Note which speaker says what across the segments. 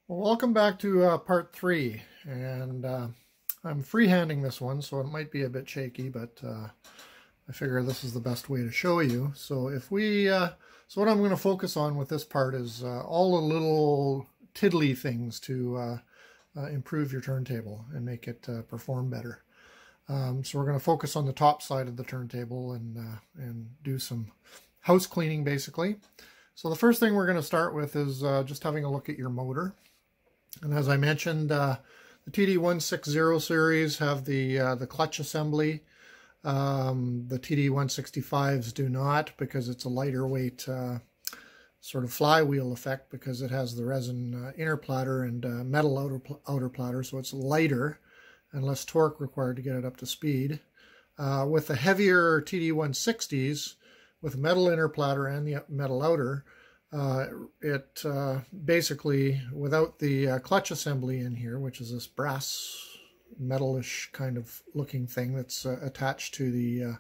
Speaker 1: Well, welcome back to part 3, and I'm freehanding this one, so it might be a bit shaky, but I figure this is the best way to show you. So if we, so what I'm going to focus on with this part is all the little tiddly things to improve your turntable and make it perform better. So we're going to focus on the top side of the turntable and do some house cleaning basically. So the first thing we're going to start with is just having a look at your motor. And as I mentioned, the TD-160 series have the clutch assembly. The TD-165s do not, because it's a lighter weight sort of flywheel effect, because it has the resin inner platter and metal outer platter, so it's lighter and less torque required to get it up to speed. With the heavier TD-160s, with metal inner platter and the metal outer, it basically, without the clutch assembly in here, which is this brass metalish kind of looking thing that's attached to the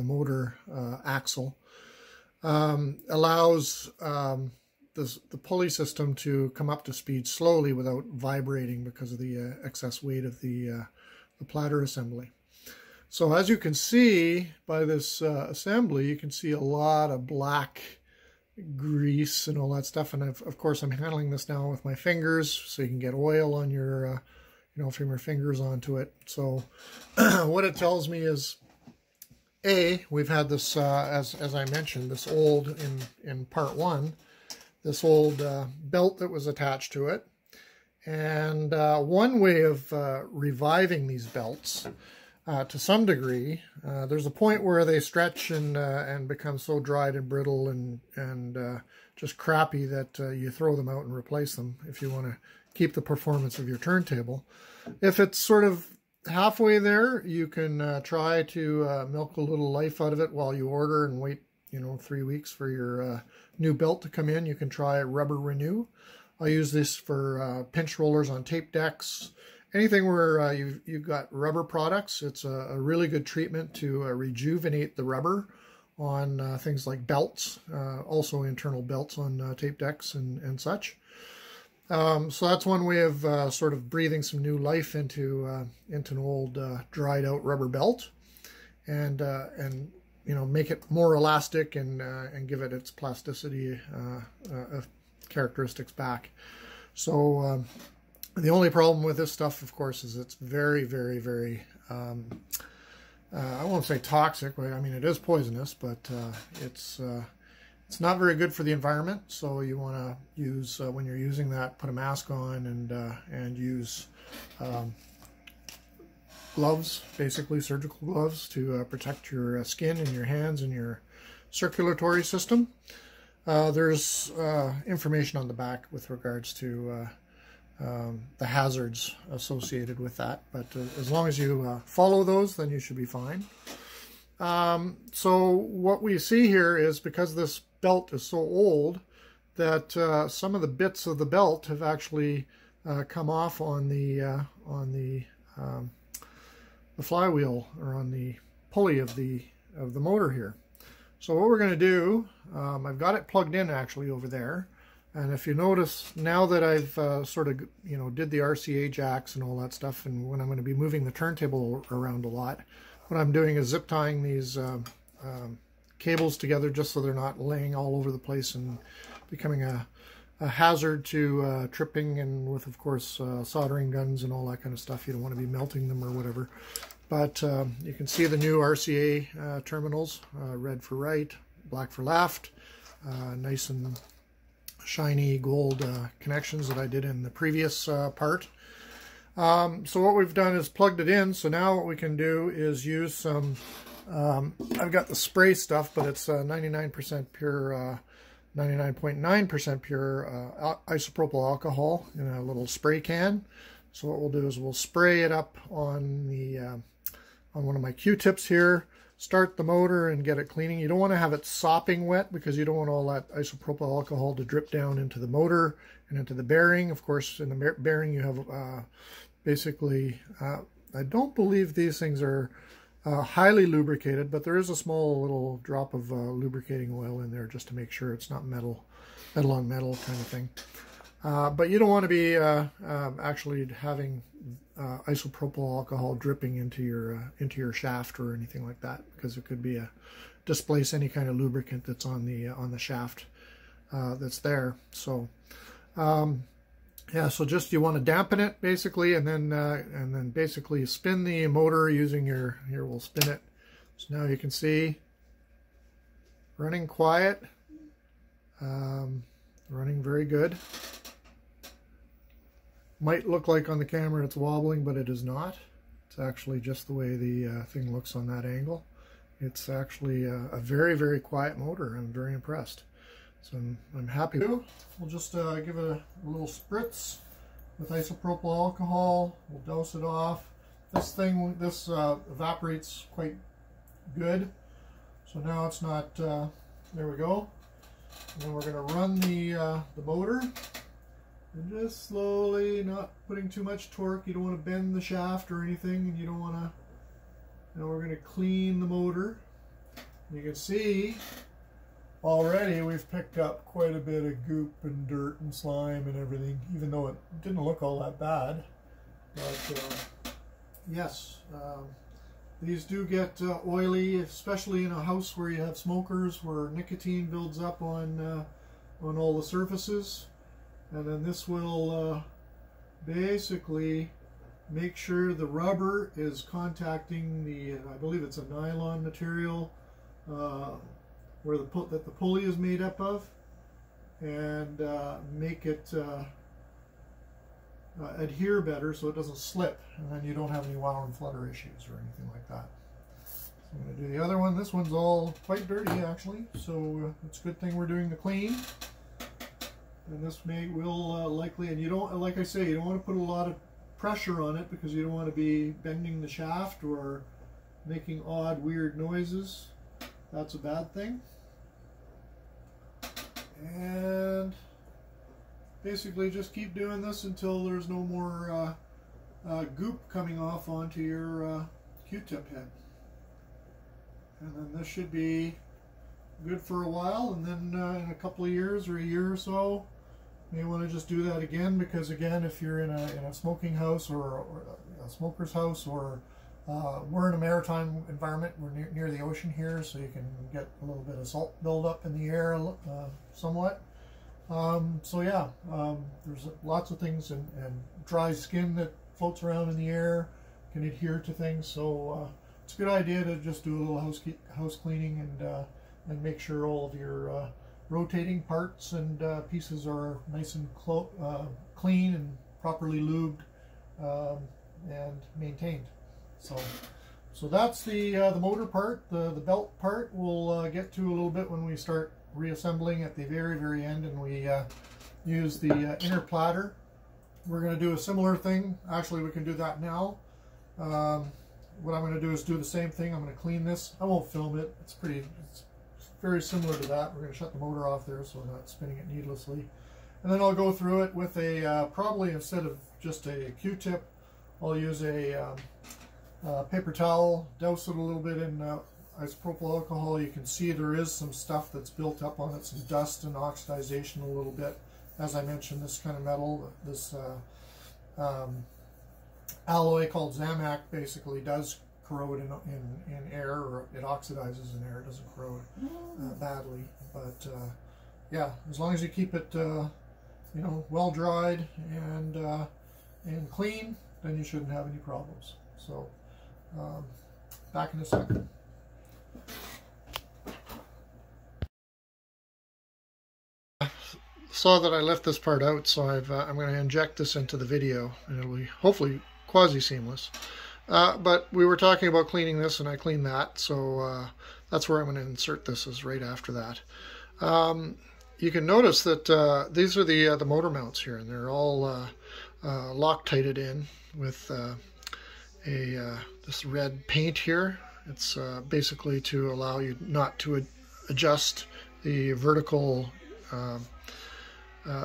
Speaker 1: motor axle, allows the pulley system to come up to speed slowly without vibrating because of the excess weight of the platter assembly. So as you can see by this assembly, you can see a lot of black grease and all that stuff, and of course I'm handling this now with my fingers, so you can get oil on your from your fingers onto it. So what it tells me is, we've had this as I mentioned, this old in part 1, this old belt that was attached to it, and one way of reviving these belts to some degree, there's a point where they stretch and become so dried and brittle and just crappy that you throw them out and replace them if you want to keep the performance of your turntable. If it's sort of halfway there, you can try to milk a little life out of it while you order and wait 3 weeks for your new belt to come in. You can try Rubber Renew. I use this for pinch rollers on tape decks. Anything where you've got rubber products, it's a really good treatment to rejuvenate the rubber on things like belts, also internal belts on tape decks and such. So that's one way of sort of breathing some new life into an old dried out rubber belt, and make it more elastic and give it its plasticity characteristics back. So the only problem with this stuff, of course, is it's very, very, very, I won't say toxic. I mean, it is poisonous, but it's not very good for the environment. So you want to use, when you're using that, put a mask on and use gloves, basically surgical gloves, to protect your skin and your hands and your circulatory system. There's information on the back with regards to the hazards associated with that, but as long as you follow those, then you should be fine. So what we see here is, because this belt is so old, that some of the bits of the belt have actually come off on the flywheel, or on the pulley of the motor here. So what we're going to do, I've got it plugged in actually over there. And if you notice, now that I've sort of, did the RCA jacks and all that stuff, and when I'm going to be moving the turntable around a lot, what I'm doing is zip tying these cables together, just so they're not laying all over the place and becoming a hazard to tripping, and with, of course, soldering guns and all that kind of stuff. You don't want to be melting them or whatever. But you can see the new RCA terminals, red for right, black for left, nice and shiny gold connections that I did in the previous part. So what we've done is plugged it in. So now what we can do is use some, I've got the spray stuff, but it's 99% pure, 99.9% pure isopropyl alcohol in a little spray can. So what we'll do is we'll spray it up on the on one of my Q-tips here, start the motor and get it cleaning. You don't want to have it sopping wet, because you don't want all that isopropyl alcohol to drip down into the motor and into the bearing. Of course, in the bearing you have basically, I don't believe these things are highly lubricated, but there is a small little drop of lubricating oil in there just to make sure it's not metal on metal kind of thing. But you don't want to be actually having isopropyl alcohol dripping into your shaft or anything like that, because it could be displace any kind of lubricant that's on the shaft that's there. So yeah, so just you want to dampen it basically, and then basically spin the motor using your, here we'll spin it. So now you can see running quiet, running very good. Might look like on the camera it's wobbling, but it is not. It's actually just the way the thing looks on that angle. It's actually a very, very quiet motor. I'm very impressed. So I'm happy. We'll just give it a little spritz with isopropyl alcohol. We'll dose it off. This evaporates quite good. So now it's not, there we go. And then we're going to run the motor. And just slowly, not putting too much torque. You don't want to bend the shaft or anything, and you don't want to, now we're going to clean the motor. You can see already we've picked up quite a bit of goop and dirt and slime and everything, even though it didn't look all that bad. But yes, these do get oily, especially in a house where you have smokers, where nicotine builds up on all the surfaces. And then this will basically make sure the rubber is contacting the, I believe it's a nylon material, where that the pulley is made up of, and make it adhere better so it doesn't slip, and then you don't have any wow and flutter issues or anything like that. So I'm going to do the other one. This one's all quite dirty actually, so it's a good thing we're doing the clean. And this will likely, and you don't, like I say, you don't want to put a lot of pressure on it, because you don't want to be bending the shaft or making odd, weird noises. That's a bad thing. And basically just keep doing this until there's no more goop coming off onto your Q-tip head. And then this should be good for a while, and then in a couple of years or a year or so, you may want to just do that again, because again, if you're in a smoking house or a smoker's house, or we're in a maritime environment, we're near the ocean here, so you can get a little bit of salt buildup in the air somewhat. So yeah, there's lots of things, and dry skin that floats around in the air can adhere to things, so it's a good idea to just do a little house cleaning and make sure all of your rotating parts and pieces are nice and clean and properly lubed and maintained. So that's the motor part. The belt part we'll get to a little bit when we start reassembling at the very, very end, and we use the inner platter. We're going to do a similar thing. Actually, we can do that now. What I'm going to do is do the same thing. I'm going to clean this. I won't film it. It's very similar to that. We're going to shut the motor off there so we're not spinning it needlessly. And then I'll go through it with a, probably instead of just a Q-tip, I'll use a paper towel, douse it a little bit in isopropyl alcohol. You can see there is some stuff that's built up on it, some dust and oxidization a little bit. As I mentioned, this kind of metal, this alloy called Zamac basically does corrode in air, or it oxidizes in air. It doesn't corrode badly, but yeah, as long as you keep it you know, well dried and clean, then you shouldn't have any problems. So back in a second. Saw that I left this part out, so I'm going to inject this into the video, and it'll be hopefully quasi-seamless. But we were talking about cleaning this, and I cleaned that, so that's where I'm going to insert this, is right after that. You can notice that these are the motor mounts here, and they're all Loctited in with this red paint here. It's basically to allow you not to adjust the vertical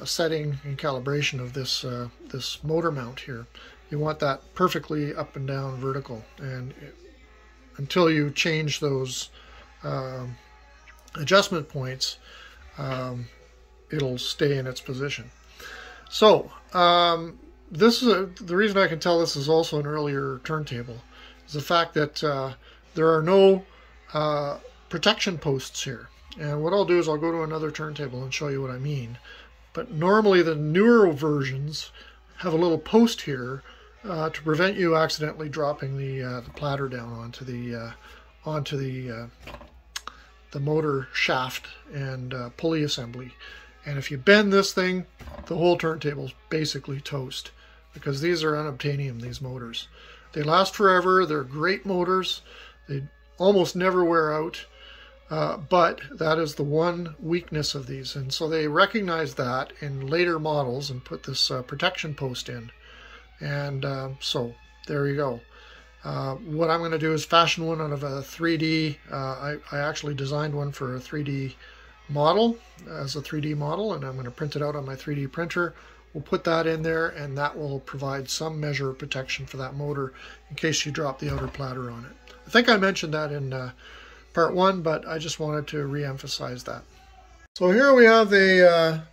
Speaker 1: setting and calibration of this motor mount here. You want that perfectly up and down vertical, and until you change those adjustment points, it'll stay in its position. So this is the reason I can tell this is also an earlier turntable is the fact that there are no protection posts here. And what I'll do is I'll go to another turntable and show you what I mean. But normally the newer versions have a little post here to prevent you accidentally dropping the platter down onto the motor shaft and pulley assembly. And if you bend this thing, the whole turntable's basically toast, because these are unobtainium, these motors. They last forever, they're great motors, they almost never wear out, but that is the one weakness of these. And so they recognize that in later models and put this protection post in. And so there you go. What I'm going to do is fashion one out of a 3D. I actually designed one for a 3D model, as a 3D model, and I'm going to print it out on my 3D printer. We'll put that in there, and that will provide some measure of protection for that motor in case you drop the outer platter on it. I think I mentioned that in part 1, but I just wanted to re-emphasize that. So here we have a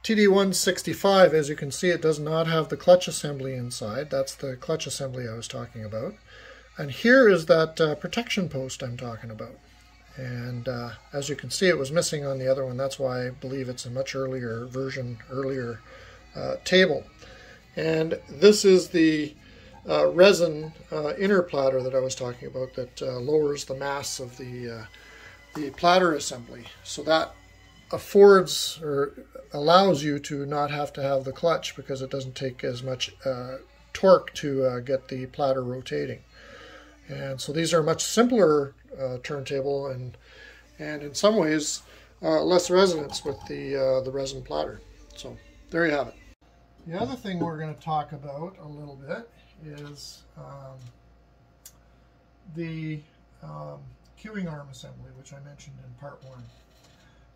Speaker 1: TD-165. As you can see, it does not have the clutch assembly inside. That's the clutch assembly I was talking about. And here is that protection post I'm talking about. And as you can see, it was missing on the other one. That's why I believe it's a much earlier version, earlier table. And this is the resin inner platter that I was talking about that lowers the mass of the platter assembly. So that affords or allows you to not have to have the clutch because it doesn't take as much torque to get the platter rotating. And so these are a much simpler turntable and in some ways less resonance with the resin platter. So there you have it. The other thing we're going to talk about a little bit is the queuing arm assembly, which I mentioned in part 1.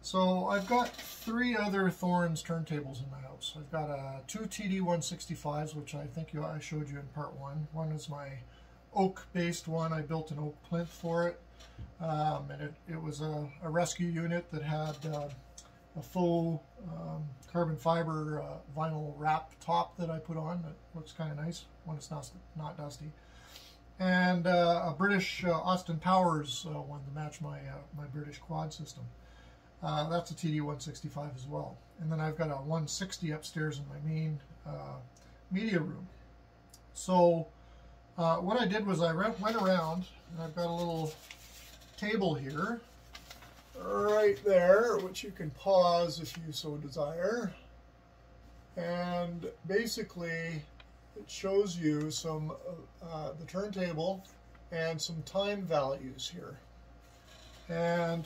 Speaker 1: So I've got 3 other Thorens turntables in my house. I've got 2 TD-165s, which I think I showed you in part 1. One is my oak-based one. I built an oak plinth for it. And it was a rescue unit that had a full carbon fiber vinyl wrap top that I put on that looks kind of nice when it's not dusty. And a British Austin Powers one to match my British quad system. That's a TD-165 as well. And then I've got a 160 upstairs in my main media room. So what I did was I went around, and I've got a little table here, right there, which you can pause if you so desire. And basically, it shows you some the turntable and some time values here. And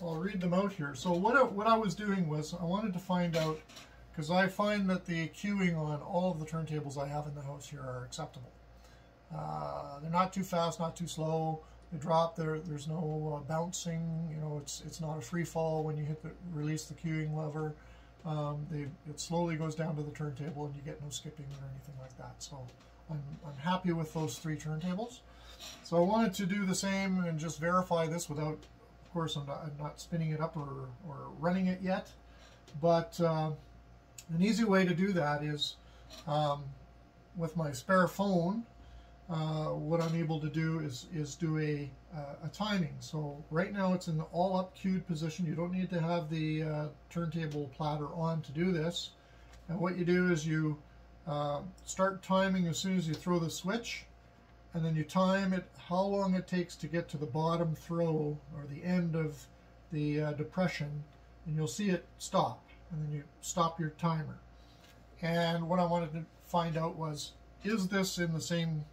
Speaker 1: I'll read them out here. So what I was doing was I wanted to find out, because I find that the queuing on all of the turntables I have in the house here are acceptable. They're not too fast, not too slow. They drop. There's no bouncing. You know, it's not a free fall when you release the queuing lever. It slowly goes down to the turntable, and you get no skipping or anything like that. So I'm happy with those 3 turntables. So I wanted to do the same and just verify this without, of course, I'm not spinning it up or running it yet. But an easy way to do that is with my spare phone. What I'm able to do is do a timing. So right now it's in the all up queued position. You don't need to have the turntable platter on to do this. And what you do is you start timing as soon as you throw the switch, and then you time it how long it takes to get to the bottom throw or the end of the depression, and you'll see it stop, and then you stop your timer. And what I wanted to find out was, is this in the same,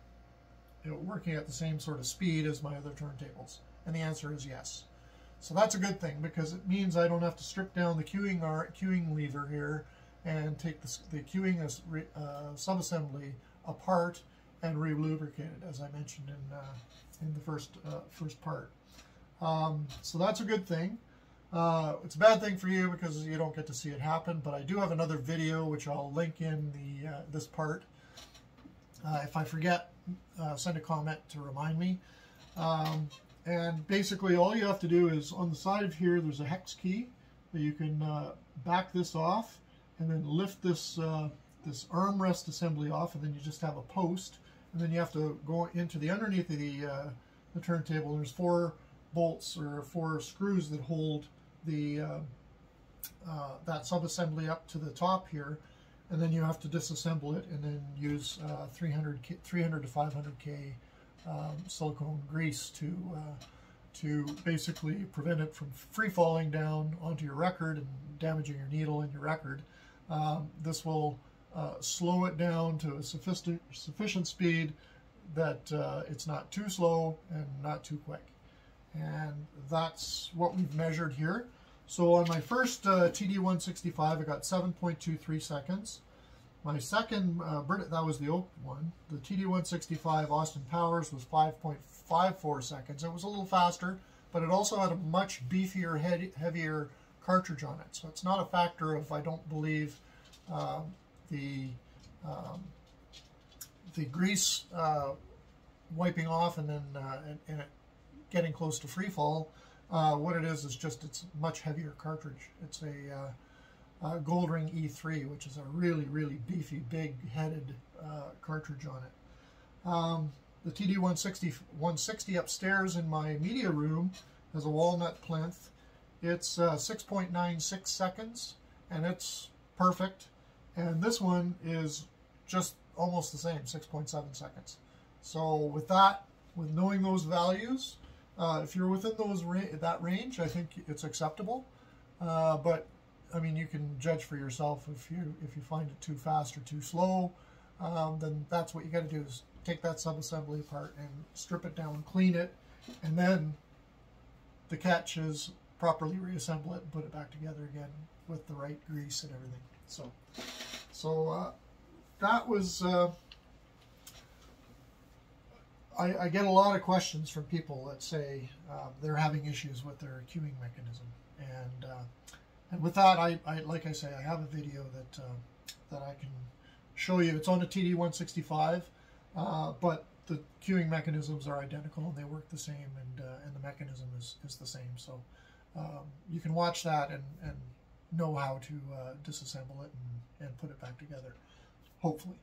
Speaker 1: working at the same sort of speed as my other turntables? And the answer is yes. So that's a good thing, because it means I don't have to strip down the queuing lever here and take the queuing subassembly apart and re-lubricate it, as I mentioned in the first part. So that's a good thing. It's a bad thing for you because you don't get to see it happen, but I do have another video which I'll link in this part. If I forget, send a comment to remind me. And basically all you have to do is, on the side of here there's a hex key that you can back this off and then lift this this armrest assembly off, and then you just have a post, and then you have to go into the underneath of the turntable. There's 4 bolts or 4 screws that hold the that subassembly up to the top here, and then you have to disassemble it and then use 300 to 500K silicone grease to basically prevent it from free falling down onto your record and damaging your needle and your record. This will slow it down to a sufficient speed that it's not too slow and not too quick. And that's what we've measured here. So on my first TD-165, I got 7.23 seconds. My second, that was the oak one, the TD-165 Austin Powers was 5.54 seconds. It was a little faster, but it also had a much beefier, heavier cartridge on it. So it's not a factor of, I don't believe, the grease wiping off and then and it getting close to free fall. What it is just it's much heavier cartridge. It's a Gold Ring E3, which is a really, really beefy, big-headed cartridge on it. The TD-160 upstairs in my media room has a walnut plinth. It's 6.96 seconds, and it's perfect. And this one is just almost the same, 6.7 seconds. So with that, with knowing those values, if you're within that range, I think it's acceptable. But I mean, you can judge for yourself if you find it too fast or too slow. Then that's what you got to do, is take that subassembly apart and strip it down, clean it, and then the catch is properly reassemble it and put it back together again with the right grease and everything. So that was. I get a lot of questions from people that say they're having issues with their queuing mechanism, and with that, like I say, I have a video that I can show you. It's on a TD-165, but the queuing mechanisms are identical and they work the same, and the mechanism is the same. So you can watch that and know how to disassemble it and put it back together, hopefully.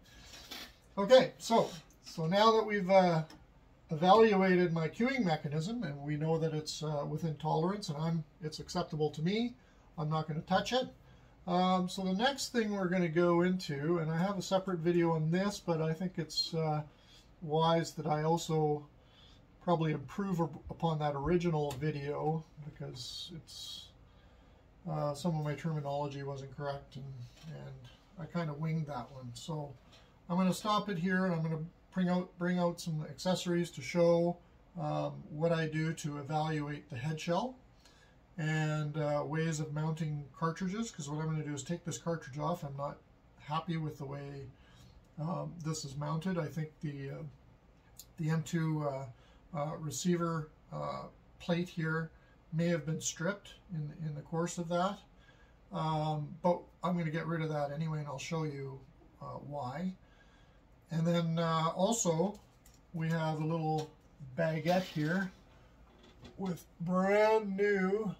Speaker 1: Okay, so now that we've evaluated my queuing mechanism and we know that it's within tolerance and it's acceptable to me, I'm not going to touch it. So the next thing we're going to go into, and I have a separate video on this, but I think it's wise that I also probably improve upon that original video, because it's some of my terminology wasn't correct, and I kind of winged that one. So I'm going to stop it here, and I'm going to bring out some accessories to show what I do to evaluate the headshell and ways of mounting cartridges, because what I'm going to do is take this cartridge off. I'm not happy with the way this is mounted. I think the M2 receiver plate here may have been stripped in the course of that, but I'm going to get rid of that anyway, and I'll show you why. And then also we have a little baguette here with brand new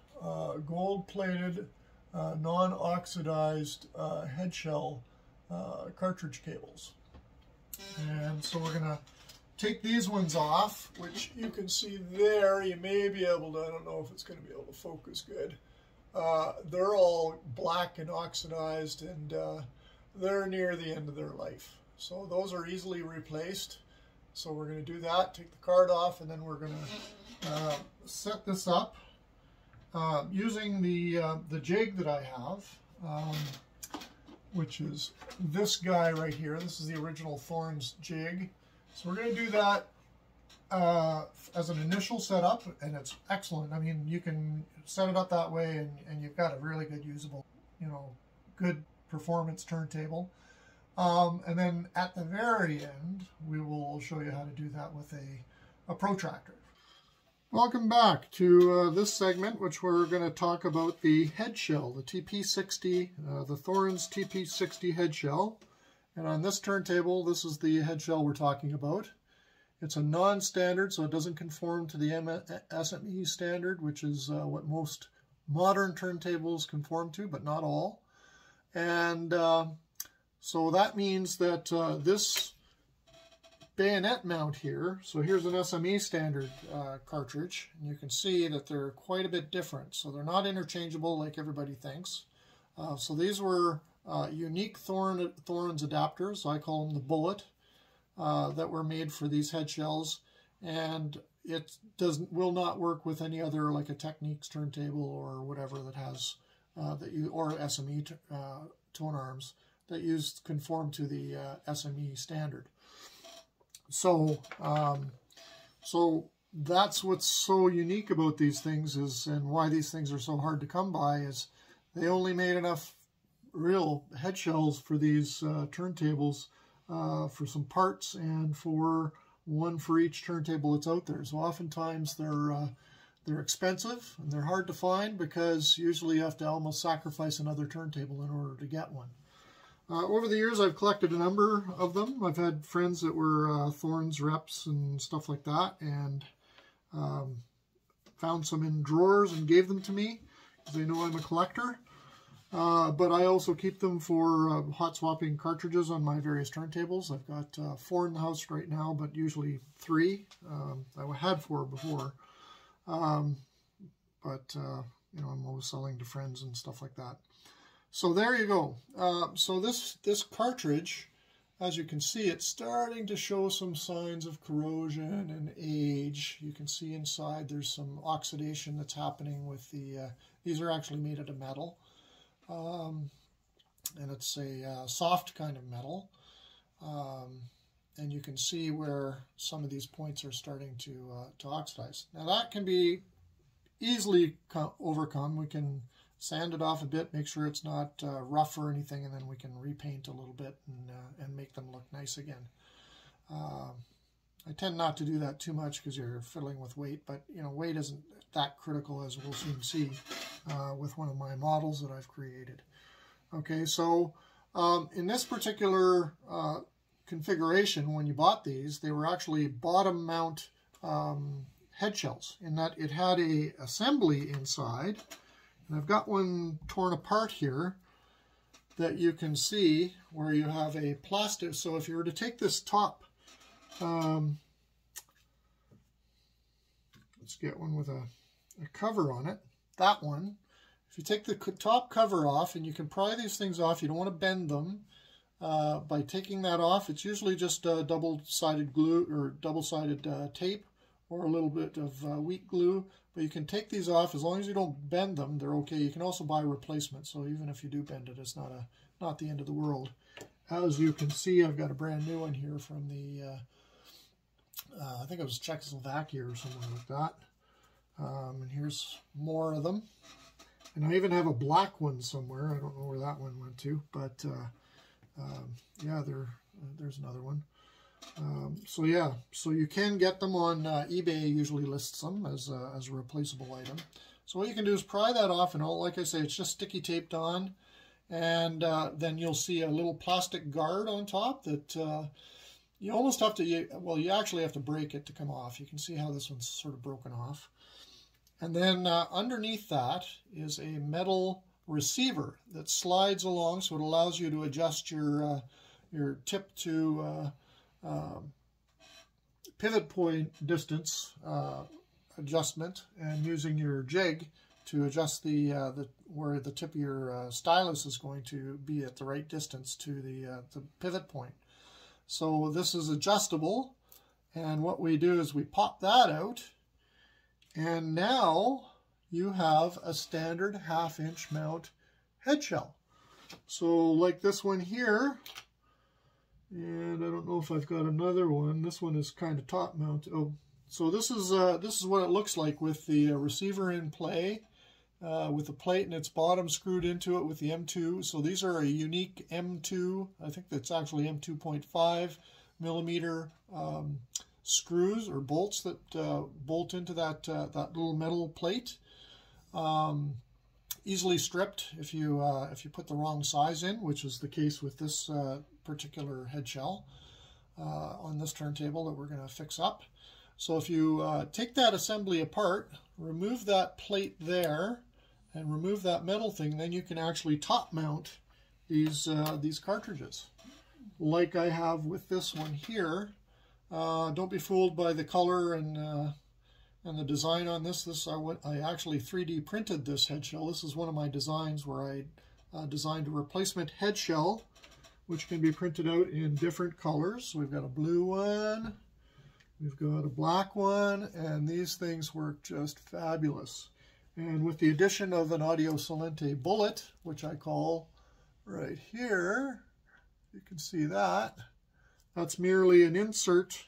Speaker 1: gold-plated non-oxidized headshell cartridge cables. And so we're going to take these ones off, which you can see there. You may be able to, I don't know if it's going to be able to focus good. They're all black and oxidized, and they're near the end of their life. So those are easily replaced. So we're going to do that, take the card off, and then we're going to set this up using the jig that I have, which is this guy right here. This is the original Thorens jig. So we're going to do that as an initial setup, and it's excellent. I mean, you can set it up that way, and you've got a really good usable, good performance turntable. And then at the very end, we will show you how to do that with a protractor. Welcome back to this segment, which we're going to talk about the headshell, the TP-60, the Thorens TP-60 headshell. And on this turntable, this is the headshell we're talking about. It's a non-standard, so it doesn't conform to the SME standard, which is what most modern turntables conform to, but not all. And so that means that this bayonet mount here, so here's an SME standard cartridge, and you can see that they're quite a bit different. So they're not interchangeable like everybody thinks. So these were unique Thorens adapters, I call them the bullet, that were made for these head shells, and it will not work with any other, like a Techniques turntable or whatever that has or SME tone arms that conform to the SME standard. So so that's what's so unique about these things and why these things are so hard to come by, is they only made enough real head shells for these turntables for some parts and for one for each turntable that's out there. So oftentimes they're expensive and they're hard to find, because usually you have to almost sacrifice another turntable in order to get one. Over the years, I've collected a number of them. I've had friends that were Thorens reps and stuff like that, and found some in drawers and gave them to me because they know I'm a collector. But I also keep them for hot swapping cartridges on my various turntables. I've got 4 in the house right now, but usually 3. I had 4 before, but you know, I'm always selling to friends and stuff like that. So there you go. So this cartridge, as you can see, it's starting to show some signs of corrosion and age. You can see inside there's some oxidation that's happening with the, these are actually made out of metal. And it's a soft kind of metal. And you can see where some of these points are starting to oxidize. Now that can be easily overcome. We can sand it off a bit, make sure it's not rough or anything, and then we can repaint a little bit and make them look nice again. I tend not to do that too much because you're fiddling with weight, but you know, weight isn't that critical, as we'll soon see with one of my models that I've created. Okay, so in this particular configuration, when you bought these, they were actually bottom mount head shells, in that it had a assembly inside. And I've got one torn apart here that you can see where you have a plastic. So if you were to take this top, let's get one with a cover on it, that one. If you take the top cover off, and you can pry these things off, you don't want to bend them by taking that off. It's usually just double-sided glue or double-sided tape, or a little bit of wheat glue. But you can take these off. As long as you don't bend them, they're okay. You can also buy replacements, so even if you do bend it, it's not the end of the world. As you can see, I've got a brand new one here from the, I think it was Czechoslovakia or something like that. And here's more of them. And I even have a black one somewhere. I don't know where that one went to, but yeah, there's another one. So yeah, so you can get them on eBay. Usually lists them as a replaceable item. So what you can do is pry that off, and all, like I say, it's just sticky taped on, and then you'll see a little plastic guard on top that you almost have to, well, you actually have to break it to come off. You can see how this one's sort of broken off. And then underneath that is a metal receiver that slides along, so it allows you to adjust your tip to pivot point distance adjustment, and using your jig to adjust where the tip of your stylus is going to be at the right distance to the pivot point. So this is adjustable, and what we do is we pop that out, and now you have a standard 1/2-inch mount head shell. So like this one here, and I don't know if I've got another one. This one is kind of top mounted. Oh, so this is what it looks like with the receiver in play, with the plate and its bottom screwed into it with the M2. So these are a unique M2. I think that's actually M2.5 millimeter screws or bolts that bolt into that little metal plate. Easily stripped if you put the wrong size in, which is the case with this particular head shell on this turntable that we're going to fix up. So if you take that assembly apart, remove that plate there, and remove that metal thing, then you can actually top mount these cartridges, like I have with this one here. Don't be fooled by the color and the design on this. I actually 3D printed this head shell. This is one of my designs where I designed a replacement head shell, which can be printed out in different colors. So we've got a blue one, we've got a black one, and these things work just fabulous. And with the addition of an Audio Salente bullet, which I call right here, you can see that. That's merely an insert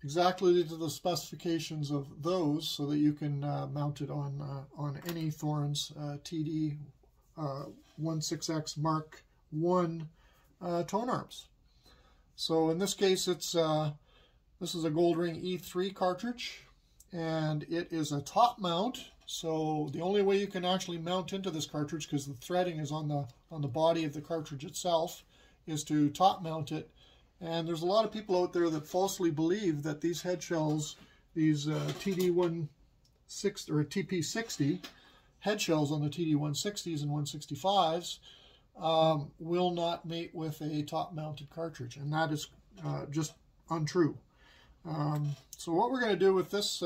Speaker 1: exactly to the specifications of those, so that you can mount it on any Thorens TD-160X Mark I tone arms. So in this case, this is a Goldring E3 cartridge, and it is a top mount. So the only way you can actually mount into this cartridge, because the threading is on the body of the cartridge itself, is to top mount it. And there's a lot of people out there that falsely believe that these head shells, these TD-160 or TP-60 head shells on the TD-160s and 165s will not mate with a top-mounted cartridge, and that is just untrue. So what we're going to do with this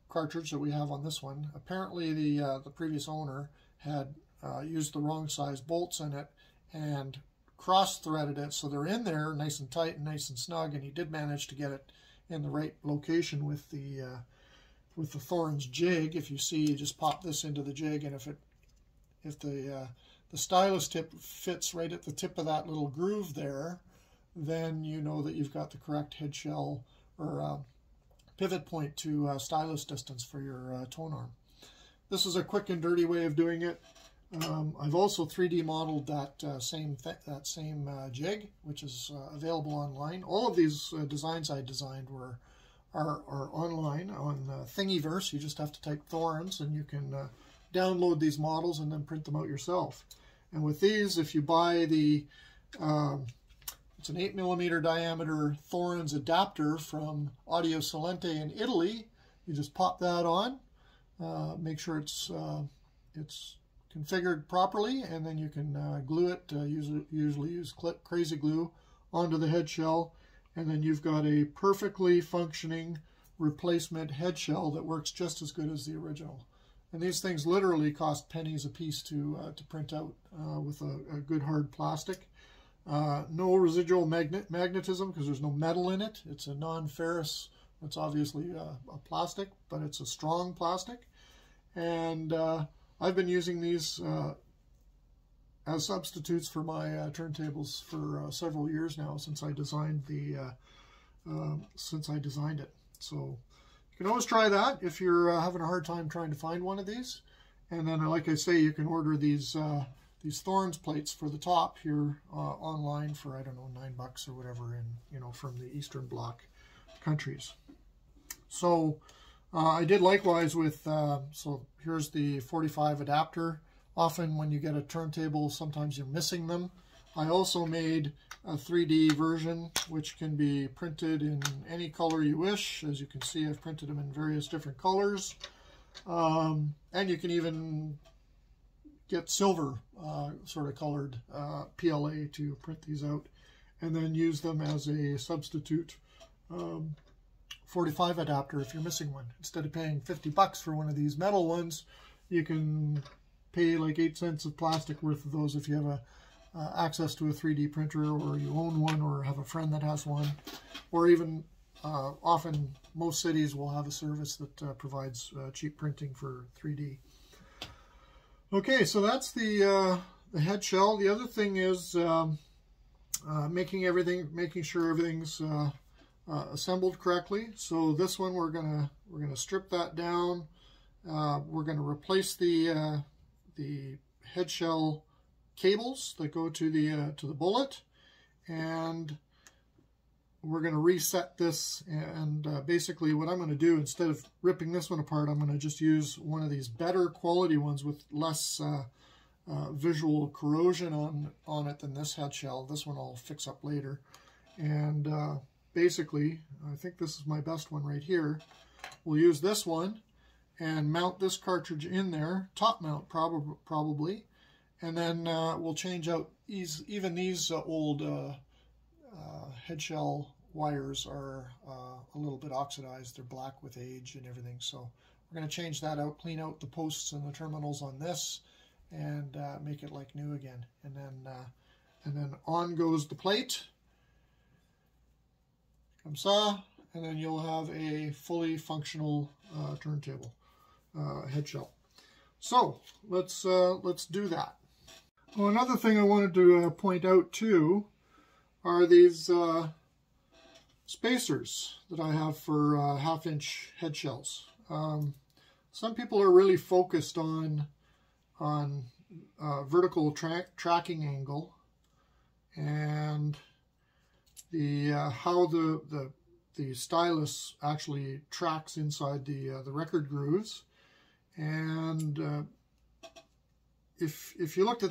Speaker 1: cartridge that we have on this one, apparently the previous owner had used the wrong size bolts in it and cross-threaded it, so they're in there nice and tight and nice and snug, and he did manage to get it in the right location with the Thorens jig. If you see, you just pop this into the jig, and if the stylus tip fits right at the tip of that little groove there, then you know that you've got the correct head shell or pivot point to stylus distance for your tone arm. This is a quick and dirty way of doing it. I've also 3D modeled that same jig, which is available online. All of these designs I designed are online on Thingiverse. You just have to type Thorens, and you can download these models and then print them out yourself. And with these, if you buy the it's an 8mm diameter Thorens adapter from Audio Salente in Italy, you just pop that on, make sure it's configured properly, and then you can glue it, usually use crazy glue, onto the head shell, and then you've got a perfectly functioning replacement head shell that works just as good as the original. And these things literally cost pennies a piece to print out with a good hard plastic. No residual magnetism, because there's no metal in it. It's a non-ferrous, it's obviously a plastic, but it's a strong plastic. And I've been using these as substitutes for my turntables for several years now, since I designed it. So you can always try that if you're having a hard time trying to find one of these. And then, like I say, you can order these Thorens plates for the top here online for, I don't know, $9 or whatever, from the Eastern Bloc countries. So I did likewise with, so here's the 45 adapter. Often when you get a turntable, sometimes you're missing them. I also made a 3D version, which can be printed in any color you wish. As you can see, I've printed them in various different colors. And you can even get silver sort of colored PLA to print these out, and then use them as a substitute 45 adapter if you're missing one. Instead of paying $50 for one of these metal ones, you can pay like 8 cents of plastic worth of those if you have access to a 3D printer, or you own one, or have a friend that has one, or even often most cities will have a service that provides cheap printing for 3D. Okay, so that's the head shell. The other thing is making sure everything's assembled correctly. So this one we're gonna strip that down. We're gonna replace the head shell cables that go to the bullet, and we're going to reset this. And basically what I'm going to do, instead of ripping this one apart, I'm going to just use one of these better quality ones with less visual corrosion on it than this head shell. This one I'll fix up later. And basically, I think this is my best one right here. We'll use this one and mount this cartridge in there, top mount probably, And then we'll change out even these old Headshell wires are a little bit oxidized. They're black with age and everything. So we're going to change that out, clean out the posts and the terminals on this, and make it like new again. And then on goes the plate. Comme ça, and then you'll have a fully functional turntable headshell. So let's do that. Well, another thing I wanted to point out too are these spacers that I have for 1/2-inch headshells. Some people are really focused on vertical tracking angle and the how the stylus actually tracks inside the record grooves. And if you look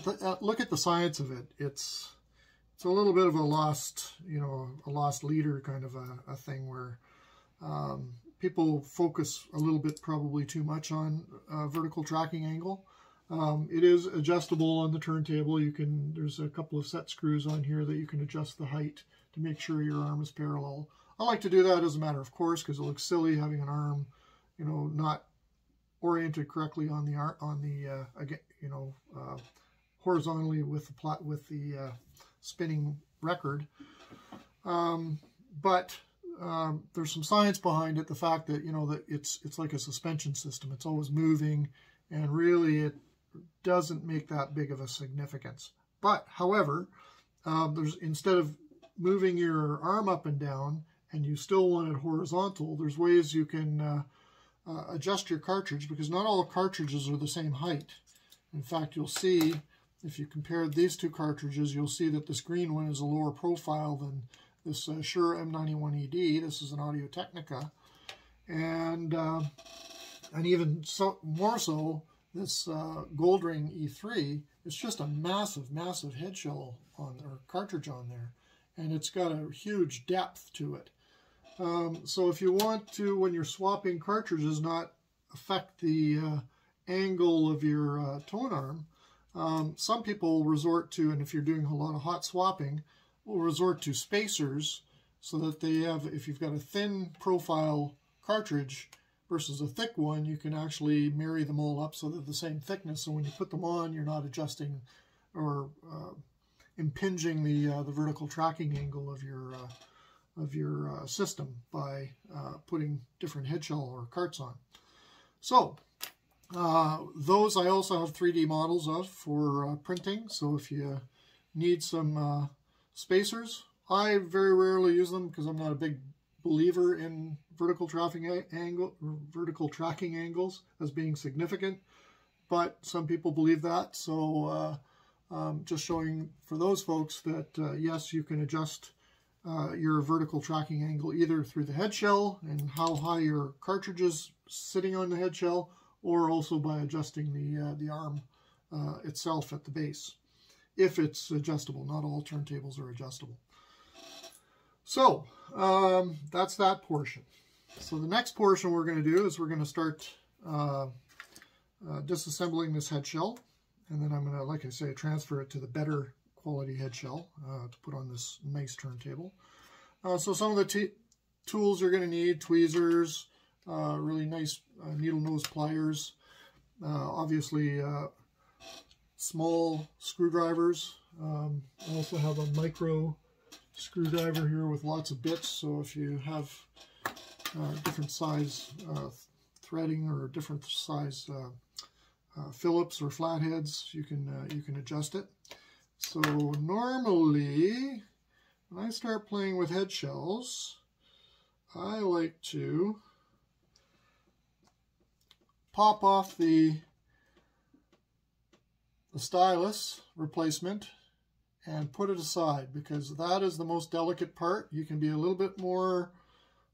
Speaker 1: at the science of it, it's a little bit of a lost leader kind of a thing where people focus a little bit probably too much on vertical tracking angle. It is adjustable on the turntable. There's a couple of set screws on here that you can adjust the height to make sure your arm is parallel. I like to do that as a matter of course because it looks silly having an arm, not oriented correctly on the horizontally with the spinning record. But there's some science behind it. The fact that that it's like a suspension system. It's always moving, and really it doesn't make that big of a significance. But however, instead of moving your arm up and down and you still want it horizontal, there's ways you can adjust your cartridge, because not all cartridges are the same height. In fact, you'll see if you compare these two cartridges, you'll see that this green one is a lower profile than this Shure M91ED. This is an Audio-Technica, and even more so, this Goldring E3. It's just a massive headshell or cartridge on there, and it's got a huge depth to it. So if you want to, when you're swapping cartridges, not affect the angle of your tone arm, some people resort to, and if you're doing a lot of hot swapping, will resort to spacers so that they have, if you've got a thin profile cartridge versus a thick one, you can actually marry them all up so they're the same thickness. So when you put them on, you're not adjusting or impinging the vertical tracking angle of your system by putting different headshell or carts on. So those I also have 3D models of for printing. So if you need some spacers, I very rarely use them because I'm not a big believer in vertical tracking angles as being significant, but some people believe that. So just showing for those folks that yes, you can adjust your vertical tracking angle either through the headshell and how high your cartridge is sitting on the headshell, or also by adjusting the arm itself at the base, if it's adjustable. Not all turntables are adjustable. So that's that portion. So the next portion we're going to do is we're going to start disassembling this headshell, and then I'm going to, like I say, transfer it to the better quality headshell to put on this nice turntable. So some of the tools you're going to need: tweezers, really nice needle nose pliers, obviously small screwdrivers. I also have a micro screwdriver here with lots of bits, so if you have different size threading or different size Phillips or flatheads, you can adjust it. So normally, when I start playing with headshells, I like to pop off the stylus replacement and put it aside, because that is the most delicate part. You can be a little bit more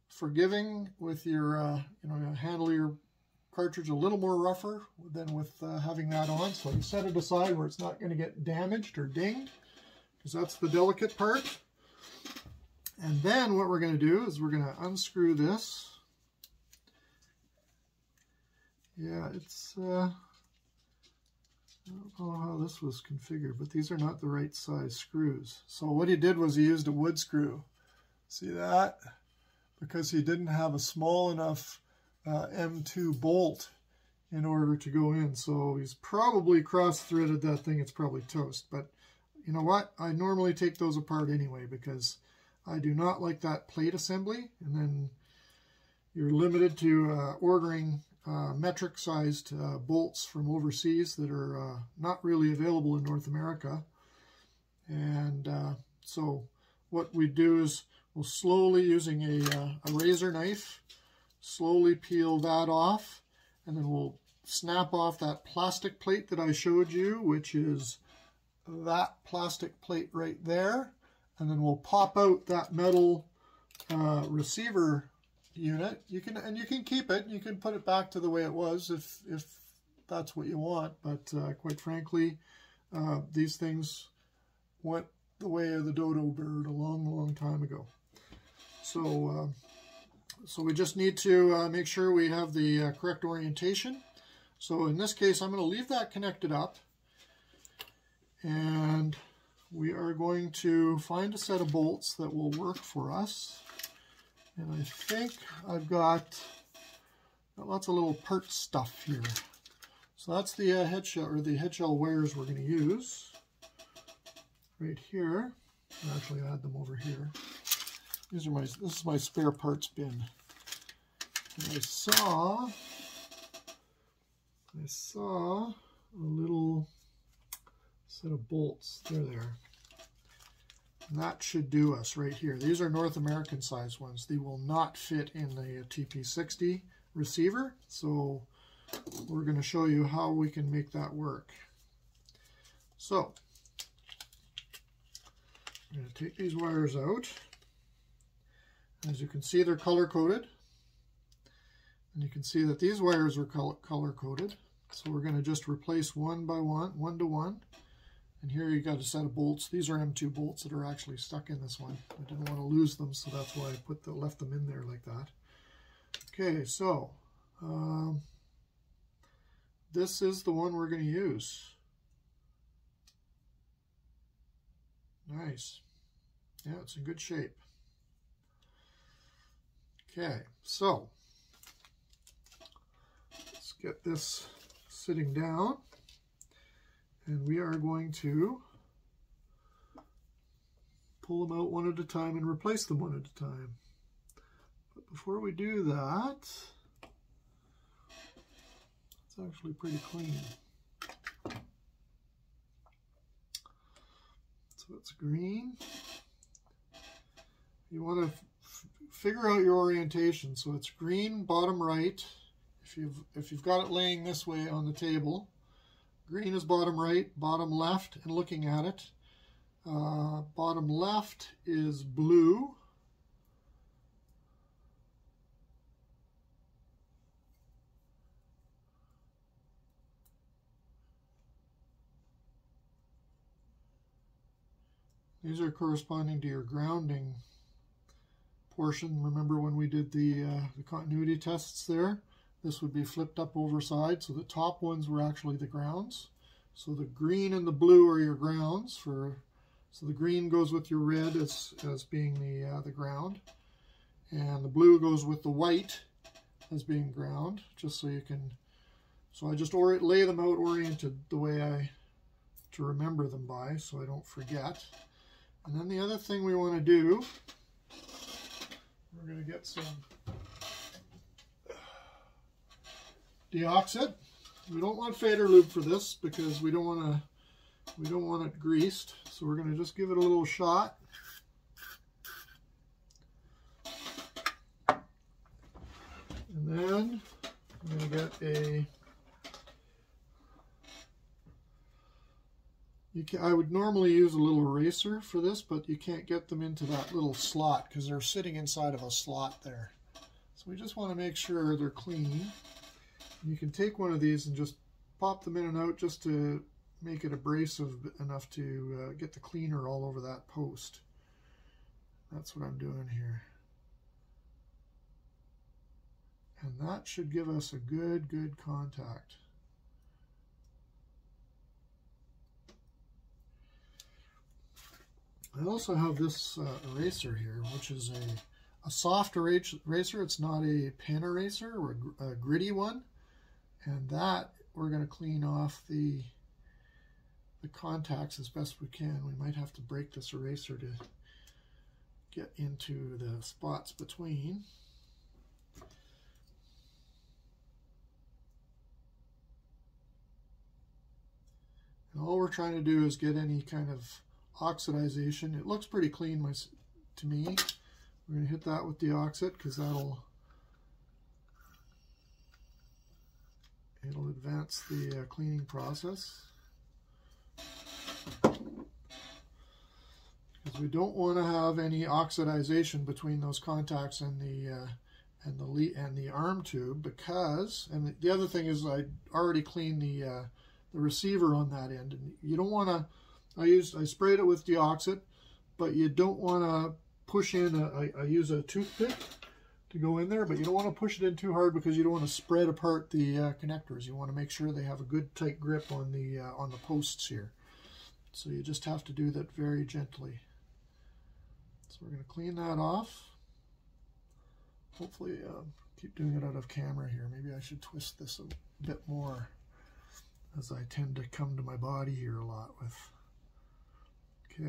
Speaker 1: forgiving with your, handle your cartridge a little more rougher than with having that on. So you set it aside where it's not going to get damaged or dinged, because that's the delicate part. And then what we're going to do is we're going to unscrew this. Yeah, it's I don't know how this was configured, but these are not the right size screws. So what he did was he used a wood screw. See that? Because he didn't have a small enough M2 bolt in order to go in. So he's probably cross-threaded that thing. It's probably toast. But you know what? I normally take those apart anyway because I do not like that plate assembly. And then you're limited to ordering metric-sized bolts from overseas that are not really available in North America. And so what we do is we'll slowly, using a razor knife, slowly peel that off, and then we'll snap off that plastic plate that I showed you, which is that plastic plate right there, and then we'll pop out that metal receiver unit. You can keep it. You can put it back to the way it was if that's what you want. But quite frankly, these things went the way of the dodo bird a long time ago. So so we just need to make sure we have the correct orientation. So in this case, I'm going to leave that connected up, and we are going to find a set of bolts that will work for us. And I think I've got lots of little part stuff here. So that's the headshell, or the headshell wires we're going to use right here. Actually, I had them over here. This is my spare parts bin. And I saw a little set of bolts. They're there. And that should do us right here. These are North American size ones. They will not fit in the TP-60 receiver. So we're going to show you how we can make that work. So I'm going to take these wires out. As you can see, they're color-coded. And you can see that these wires are color-coded. So we're going to just replace one by one to one. And here you got a set of bolts. These are M2 bolts that are actually stuck in this one. I didn't want to lose them, so that's why I left them in there like that. Okay, so this is the one we're going to use. Nice. Yeah, it's in good shape. Okay, so let's get this sitting down, and we are going to pull them out one at a time and replace them one at a time. But before we do that, it's actually pretty clean. So it's green. You want to figure out your orientation. So it's green bottom right. If you've got it laying this way on the table, green is bottom right, bottom left, and looking at it. Bottom left is blue. These are corresponding to your grounding portion. Remember when we did the continuity tests there? This would be flipped up over side, so the top ones were actually the grounds. So the green and the blue are your grounds. So the green goes with your red as being the ground, and the blue goes with the white as being ground. Just so you can. So I just lay them out oriented the way to remember them by, so I don't forget. And then the other thing we want to do, we're going to get some deoxit. We don't want fader lube for this because we don't want it greased. So we're going to just give it a little shot. And then I'm going to get I would normally use a little eraser for this, but you can't get them into that little slot because they're sitting inside of a slot there. So we just want to make sure they're clean. You can take one of these and just pop them in and out just to make it abrasive enough to get the cleaner all over that post. That's what I'm doing here. And that should give us a good contact. I also have this eraser here, which is a soft eraser. It's not a pen eraser or a gritty one. And that we're going to clean off the contacts as best we can. We might have to break this eraser to get into the spots between. And all we're trying to do is get any kind of oxidization. It looks pretty clean to me. We're going to hit that with the oxid because it'll advance the cleaning process. Because we don't want to have any oxidization between those contacts and the arm tube, because, and the other thing is I already cleaned the receiver on that end, and you don't want to. I sprayed it with deoxit, but you don't want to push in. I use a toothpick to go in there, but you don't want to push it in too hard because you don't want to spread apart the connectors. You want to make sure they have a good tight grip on the posts here. So you just have to do that very gently. So we're going to clean that off. Hopefully, keep doing it out of camera here. Maybe I should twist this a bit more, as I tend to come to my body here a lot with. Okay.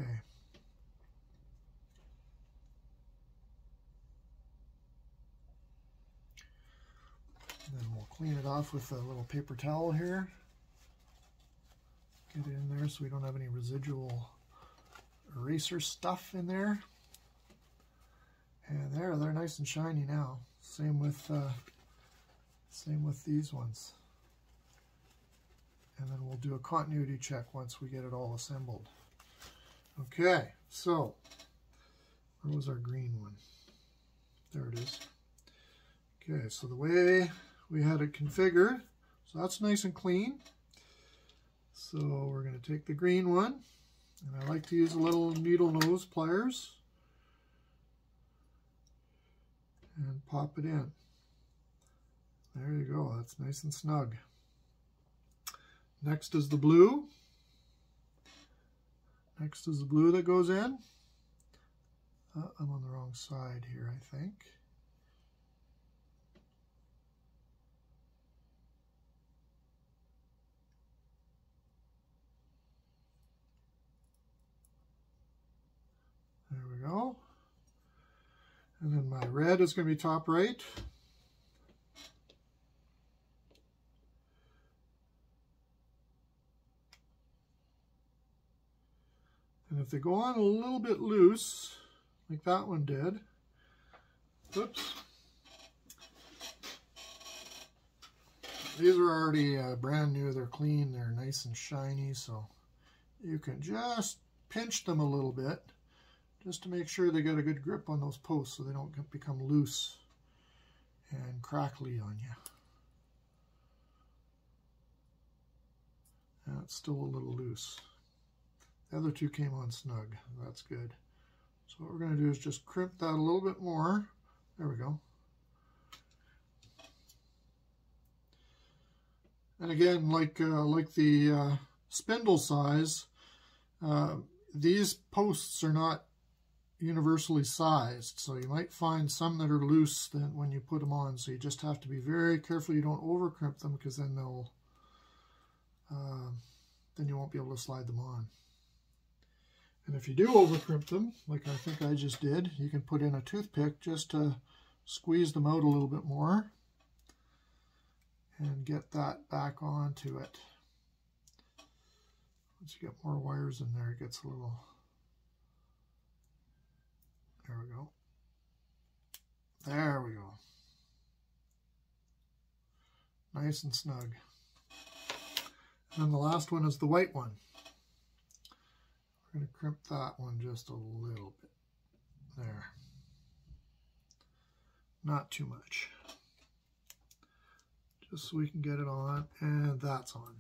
Speaker 1: And then we'll clean it off with a little paper towel here. Get it in there so we don't have any residual eraser stuff in there. And there, they're nice and shiny now. Same with these ones. And then we'll do a continuity check once we get it all assembled. Okay, so where was our green one? There it is. Okay, so the way we had it configured, so that's nice and clean. So we're going to take the green one, and I like to use a little needle nose pliers and pop it in. There you go, that's nice and snug. Next is the blue. Next is the blue that goes in. I'm on the wrong side here, I think. There we go. And then my red is going to be top right. And if they go on a little bit loose, like that one did, oops, these are already brand new, they're clean, they're nice and shiny, so you can just pinch them a little bit just to make sure they get a good grip on those posts so they don't become loose and crackly on you. And it's still a little loose. The other two came on snug. That's good. So what we're going to do is just crimp that a little bit more. There we go. And again, like the spindle size, these posts are not universally sized, so you might find some that are loose then when you put them on. So you just have to be very careful you don't over crimp them, because then they'll then you won't be able to slide them on. And if you do over crimp them, like I think I just did, you can put in a toothpick just to squeeze them out a little bit more and get that back onto it. Once you get more wires in there, it gets a little, there we go. There we go. Nice and snug. And then the last one is the white one. We're going to crimp that one just a little bit. There. Not too much. Just so we can get it on, and that's on.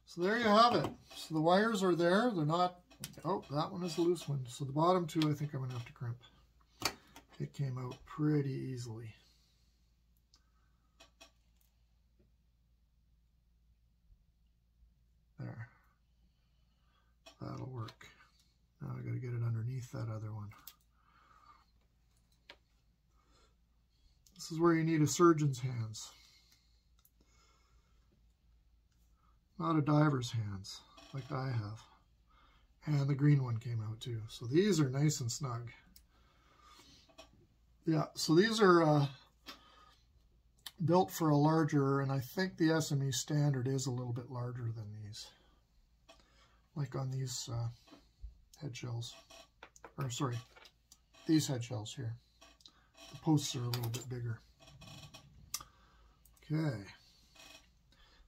Speaker 1: So there you have it. So the wires are there. They're not, oh, that one is the loose one. So the bottom two, I think I'm going to have to crimp. It came out pretty easily. There. That'll work. Now I got to get it underneath that other one. This is where you need a surgeon's hands, not a diver's hands like I have. And the green one came out too. So these are nice and snug. Yeah, so these are built for a larger, and I think the SME standard is a little bit larger than these. Like on these head shells. Or sorry, these head shells here. The posts are a little bit bigger. Okay.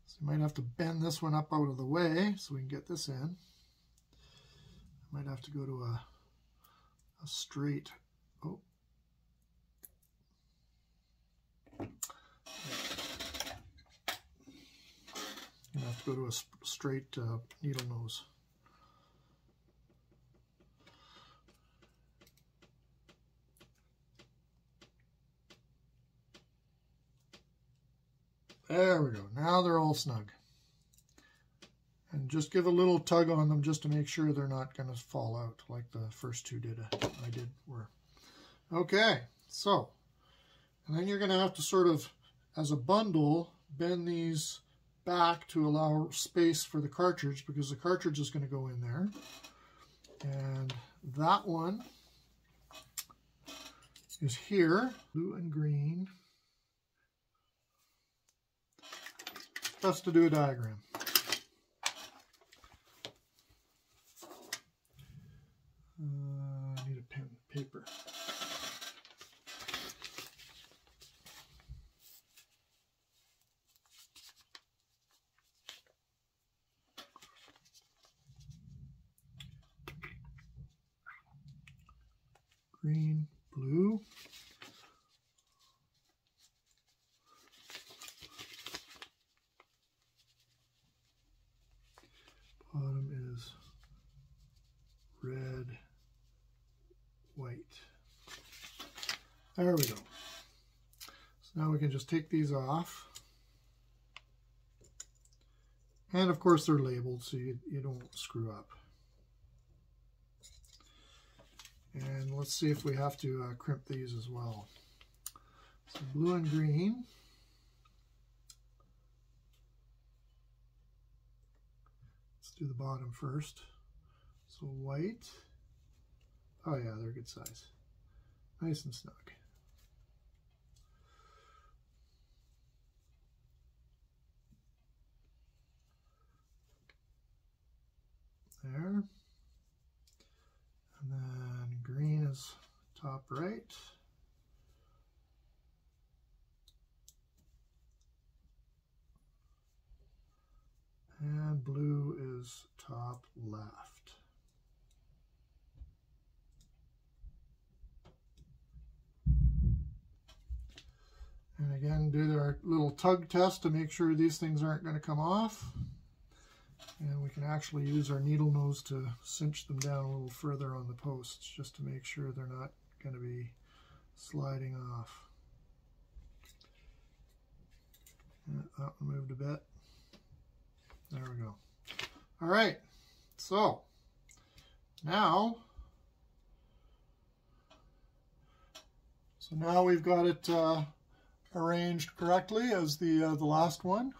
Speaker 1: So you might have to bend this one up out of the way so we can get this in. Might have to go to a straight, oh. You have to go to a straight needle nose. There we go. Now they're all snug. And just give a little tug on them just to make sure they're not going to fall out like the first two were. Okay, so, and then you're going to have to sort of, as a bundle, bend these back to allow space for the cartridge, because the cartridge is going to go in there. And that one is here, blue and green. Best to do a diagram. I need a pen, paper. Green, blue. Bottom is red, white. There we go. So now we can just take these off. And of course they're labeled so you don't screw up. And let's see if we have to crimp these as well. So blue and green. Let's do the bottom first. So white. Oh yeah, they're good size. Nice and snug. There. And then green is top right. And blue is top left. And again, do our little tug test to make sure these things aren't going to come off. And we can actually use our needle nose to cinch them down a little further on the posts just to make sure they're not going to be sliding off. Yeah, that one moved a bit. There we go. All right, so now we've got it arranged correctly as the last one.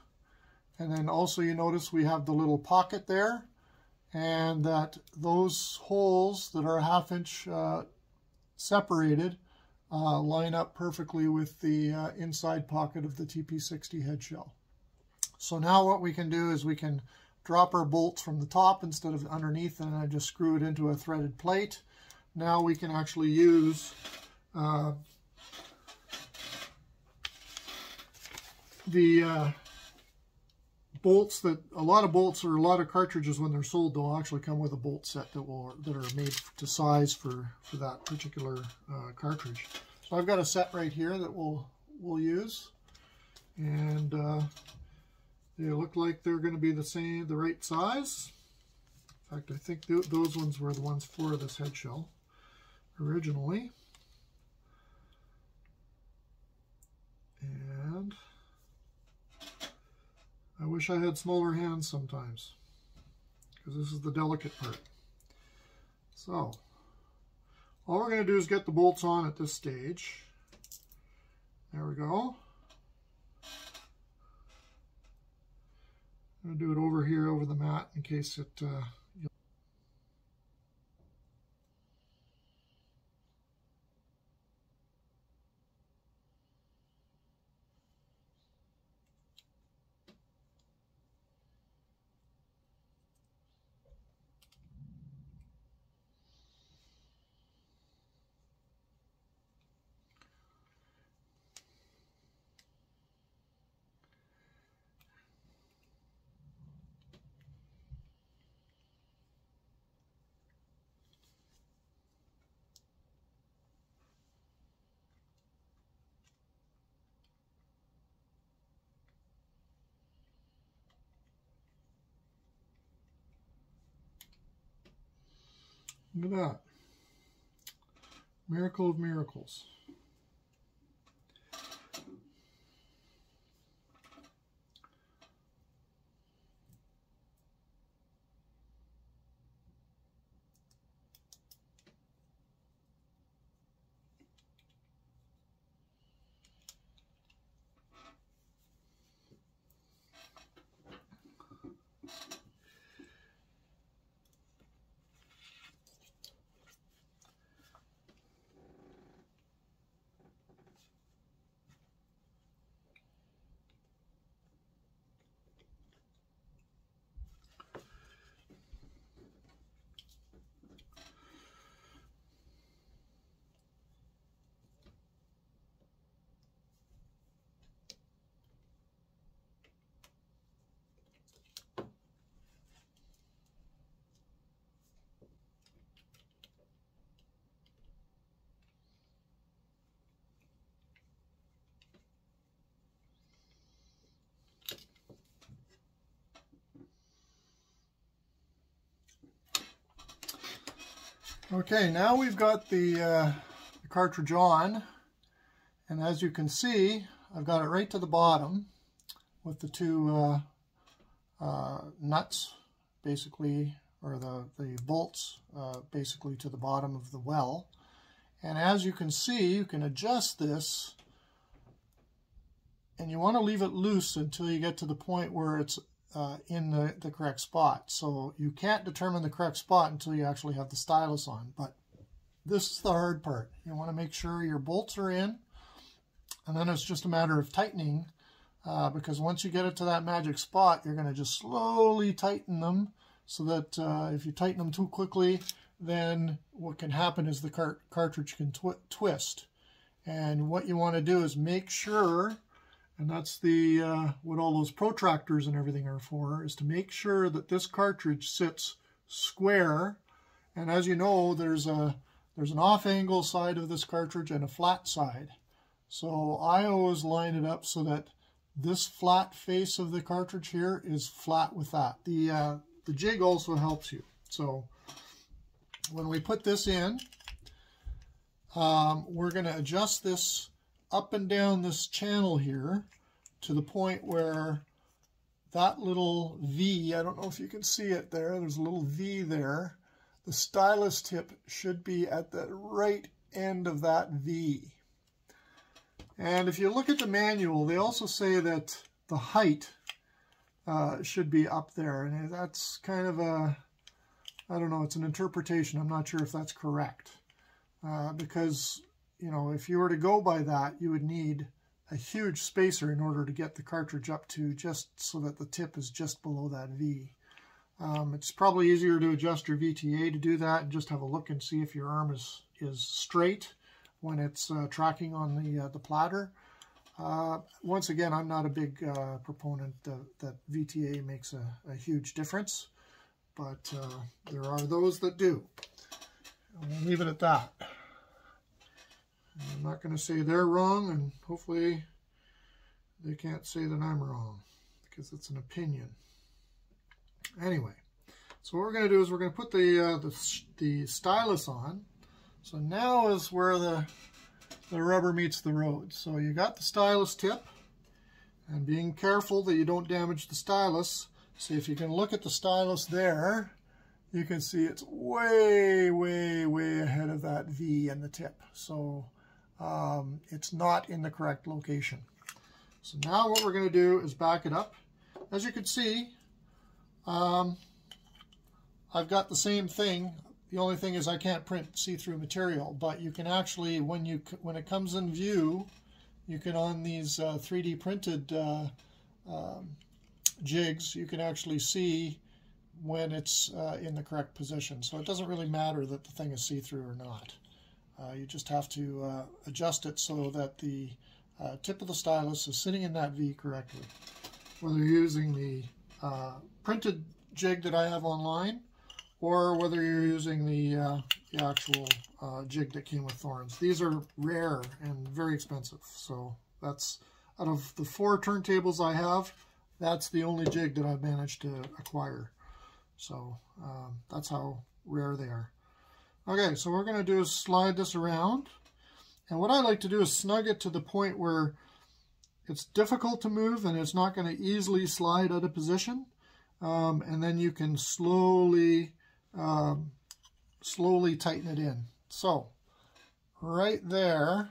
Speaker 1: And then also you notice we have the little pocket there, and that those holes that are a ½ inch separated line up perfectly with the inside pocket of the TP-60 head shell. So now what we can do is we can drop our bolts from the top instead of underneath, and I just screw it into a threaded plate. Now we can actually use the bolts that a lot of bolts or a lot of cartridges when they're sold, they'll actually come with a bolt set that are made to size for that particular cartridge. So I've got a set right here that we'll use, and they look like they're going to be the right size. In fact, I think those ones were the ones for this head shell originally. And I wish I had smaller hands sometimes, because this is the delicate part. So all we're going to do is get the bolts on at this stage. There we go. I'm going to do it over here, over the mat, in case it... Look at that. Miracle of miracles. Okay, now we've got the cartridge on, and as you can see, I've got it right to the bottom with the two nuts, basically, or the bolts, basically to the bottom of the well. And as you can see, you can adjust this, and you want to leave it loose until you get to the point where it's in the correct spot. So you can't determine the correct spot until you actually have the stylus on. But this is the hard part. You want to make sure your bolts are in, and then it's just a matter of tightening, because once you get it to that magic spot, you're going to just slowly tighten them, so that if you tighten them too quickly, then what can happen is the cartridge can twist. And what you want to do is make sure, and that's the what all those protractors and everything are for, is to make sure that this cartridge sits square. And as you know, there's an off-angle side of this cartridge and a flat side. So I always line it up so that this flat face of the cartridge here is flat with that. The jig also helps you. So when we put this in, we're going to adjust this up and down this channel here to the point where that little V, I don't know if you can see it there, there's a little V there. The stylus tip should be at the right end of that V. And if you look at the manual, they also say that the height should be up there. And that's kind of a, I don't know, it's an interpretation. I'm not sure if that's correct. Because, you know, if you were to go by that, you would need a huge spacer in order to get the cartridge up to just so that the tip is just below that V. It's probably easier to adjust your VTA to do that and just have a look and see if your arm is straight when it's tracking on the platter. Once again, I'm not a big proponent that VTA makes a huge difference, but there are those that do. We'll leave it at that. I'm not going to say they're wrong, and hopefully they can't say that I'm wrong, because it's an opinion. Anyway, so what we're going to do is we're going to put the stylus on. So now is where the rubber meets the road. So you got the stylus tip, and being careful that you don't damage the stylus. See if you can look at the stylus there. you can see it's way, way, way ahead of that V and the tip. So it's not in the correct location. So now what we're going to do is back it up. As you can see, I've got the same thing. The only thing is I can't print see-through material, but you can actually, when it comes in view, you can, on these 3D printed jigs, you can actually see when it's in the correct position. So it doesn't really matter that the thing is see-through or not. You just have to adjust it so that the tip of the stylus is sitting in that V correctly. Whether you're using the printed jig that I have online, or whether you're using the actual jig that came with Thorens. These are rare and very expensive. So that's, out of the 4 turntables I have, that's the only jig that I've managed to acquire. So that's how rare they are. Okay, so what we're going to do is slide this around. And what I like to do is snug it to the point where it's difficult to move and it's not going to easily slide out of position. And then you can slowly tighten it in. So right there,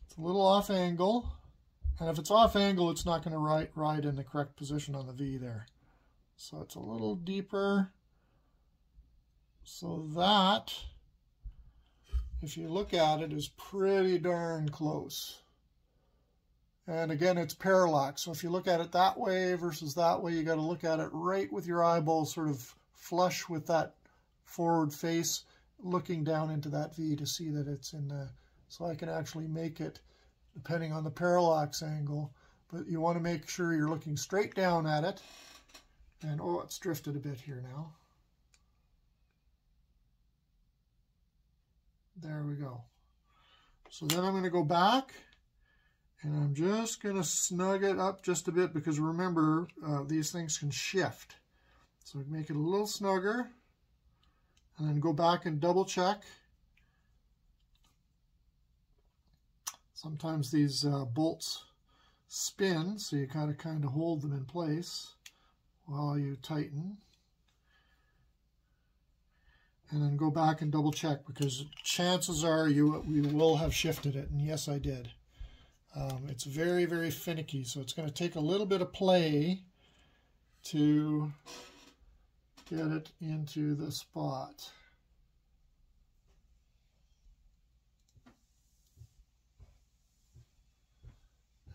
Speaker 1: it's a little off angle. And if it's off angle, it's not going to ride in the correct position on the V there. So it's a little deeper. So that, if you look at it, is pretty darn close. And again, it's parallax. So if you look at it that way versus that way, you got to look at it right with your eyeball sort of flush with that forward face, looking down into that V to see that it's in the, so I can actually make it depending on the parallax angle. But you want to make sure you're looking straight down at it. And oh, it's drifted a bit here now. There we go. So then I'm going to go back and I'm just going to snug it up just a bit, because remember, these things can shift. So make it a little snugger and then go back and double check. Sometimes these bolts spin, so you gotta kind of hold them in place while you tighten. And then go back and double check, because chances are you will have shifted it, and yes, I did. It's very, very finicky, so it's going to take a little bit of play to get it into the spot.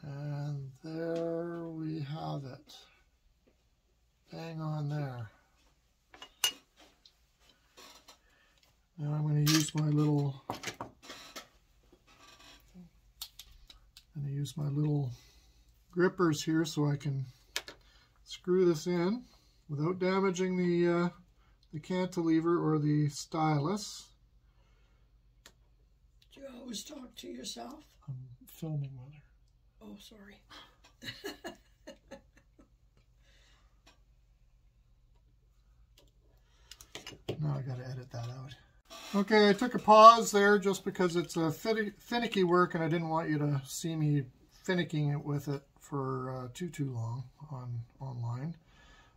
Speaker 1: And there we have it. Bang on there. Now I'm going to use my little grippers here so I can screw this in without damaging the cantilever or the stylus.
Speaker 2: Do you always talk to yourself?
Speaker 1: I'm filming, Mother.
Speaker 2: Oh, sorry.
Speaker 1: Now I got to edit that out. Okay, I took a pause there just because it's a finicky work and I didn't want you to see me finicking it with it for too long online.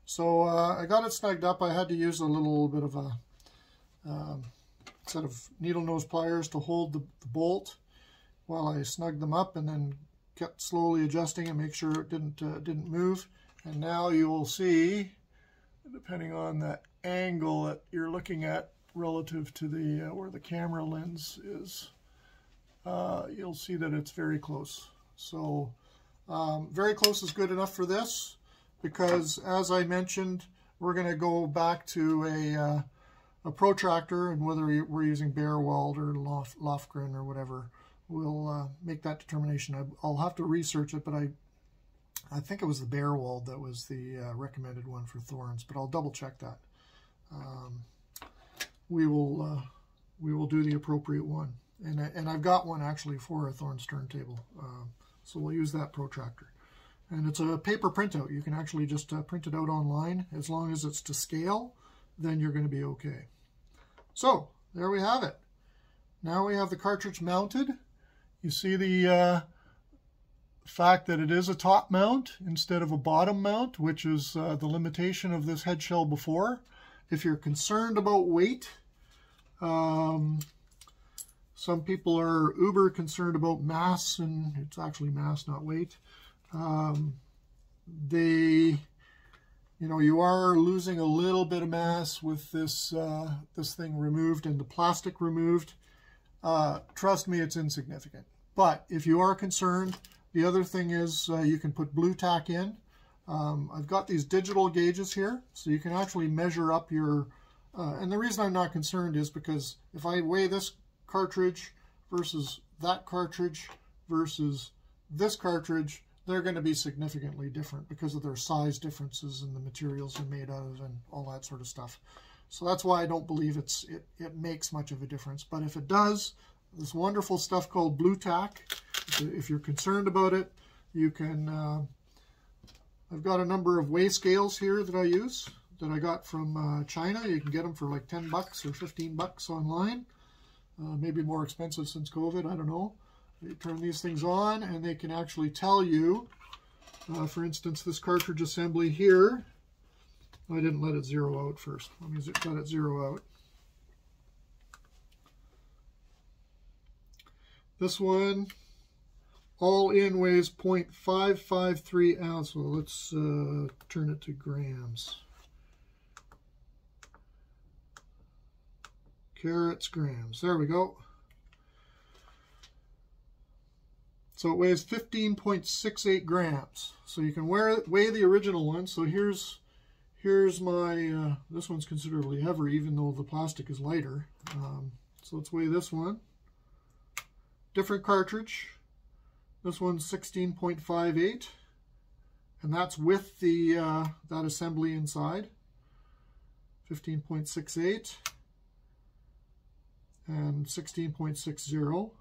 Speaker 1: So I got it snugged up. I had to use a little bit of a set of needle nose pliers to hold the bolt while I snugged them up, and then kept slowly adjusting and make sure it didn't move. And now you will see, depending on the angle that you're looking at relative to the where the camera lens is, you'll see that it's very close. So very close is good enough for this, because as I mentioned, we're going to go back to a protractor, and whether we're using bare weld or Lofgren or whatever, we'll make that determination. I'll have to research it, but I think it was the bare weld that was the recommended one for Thorens, but I'll double check that. We will do the appropriate one, and I've got one actually for a Thorens turntable, so we'll use that protractor. And it's a paper printout. You can actually just print it out online. As long as it's to scale, then you're going to be okay. So there we have it. Now we have the cartridge mounted. You see the fact that it is a top mount instead of a bottom mount, which is the limitation of this head shell before. if you're concerned about weight, some people are uber concerned about mass, and it's actually mass, not weight. You are losing a little bit of mass with this this thing removed and the plastic removed. Trust me, it's insignificant. But if you are concerned, the other thing is you can put blue tack in. I've got these digital gauges here, so you can actually measure up your... and the reason I'm not concerned is because if I weigh this cartridge versus that cartridge versus this cartridge, they're going to be significantly different because of their size differences and the materials they're made out of and all that sort of stuff. So that's why I don't believe it makes much of a difference. But if it does, this wonderful stuff called blue tack, if you're concerned about it, you can... I've got a number of weigh scales here that I use that I got from China. You can get them for like 10 bucks or 15 bucks online. Maybe more expensive since COVID, I don't know. You turn these things on and they can actually tell you, for instance, this cartridge assembly here. I didn't let it zero out first. Let me let it zero out. This one, all in, weighs 0.553 ounce. Well, let's turn it to grams. Carats, grams. There we go. So it weighs 15.68 grams. So you can weigh the original one. So here's my, this one's considerably heavier, even though the plastic is lighter. So let's weigh this one. Different cartridge. This one's 16.58, and that's with the that assembly inside. 15.68 and 16.60.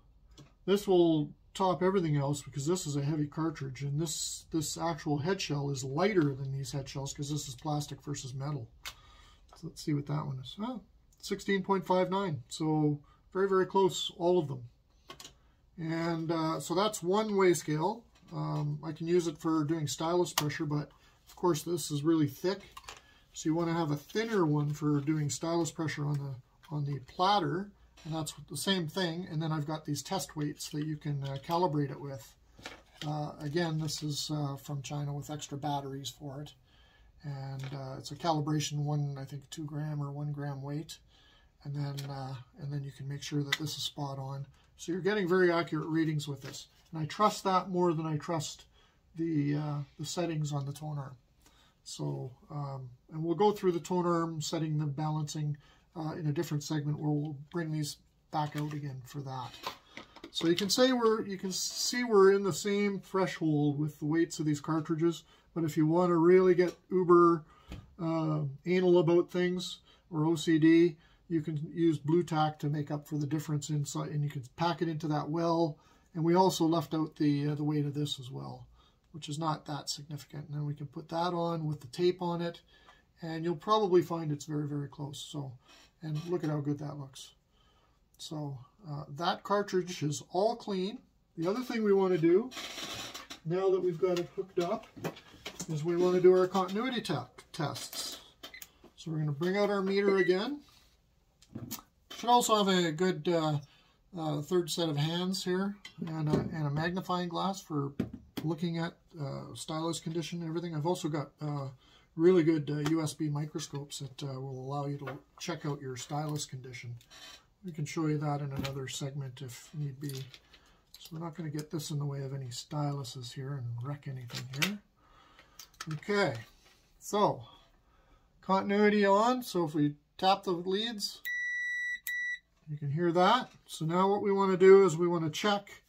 Speaker 1: This will top everything else because this is a heavy cartridge, and this actual head shell is lighter than these head shells because this is plastic versus metal. So let's see what that one is. Oh, 16.59. So very, very close, all of them. And so that's one weigh scale. I can use it for doing stylus pressure, but of course this is really thick. So you want to have a thinner one for doing stylus pressure on the platter, and that's the same thing. And then I've got these test weights that you can calibrate it with. Again, this is from China with extra batteries for it. And it's a calibration one, I think 2 gram or 1 gram weight. And then you can make sure that this is spot on. So you're getting very accurate readings with this. And I trust that more than I trust the settings on the tone arm. So, and we'll go through the tone arm setting, the balancing in a different segment where we'll bring these back out again for that. So you can see we're in the same threshold with the weights of these cartridges. But if you want to really get uber anal about things or OCD, you can use blue tack to make up for the difference inside, and you can pack it into that well. And we also left out the weight of this as well, which is not that significant. And then we can put that on with the tape on it, and you'll probably find it's very, very close. So, and look at how good that looks. So that cartridge is all clean. The other thing we want to do, now that we've got it hooked up, is we want to do our continuity tests. So we're going to bring out our meter again. Should also have a good third set of hands here and a magnifying glass for looking at stylus condition and everything. I've also got really good USB microscopes that will allow you to check out your stylus condition. We can show you that in another segment if need be. So we're not going to get this in the way of any styluses here and wreck anything here. Okay, so continuity on. So if we tap the leads, you can hear that. So now what we want to do is we want to check.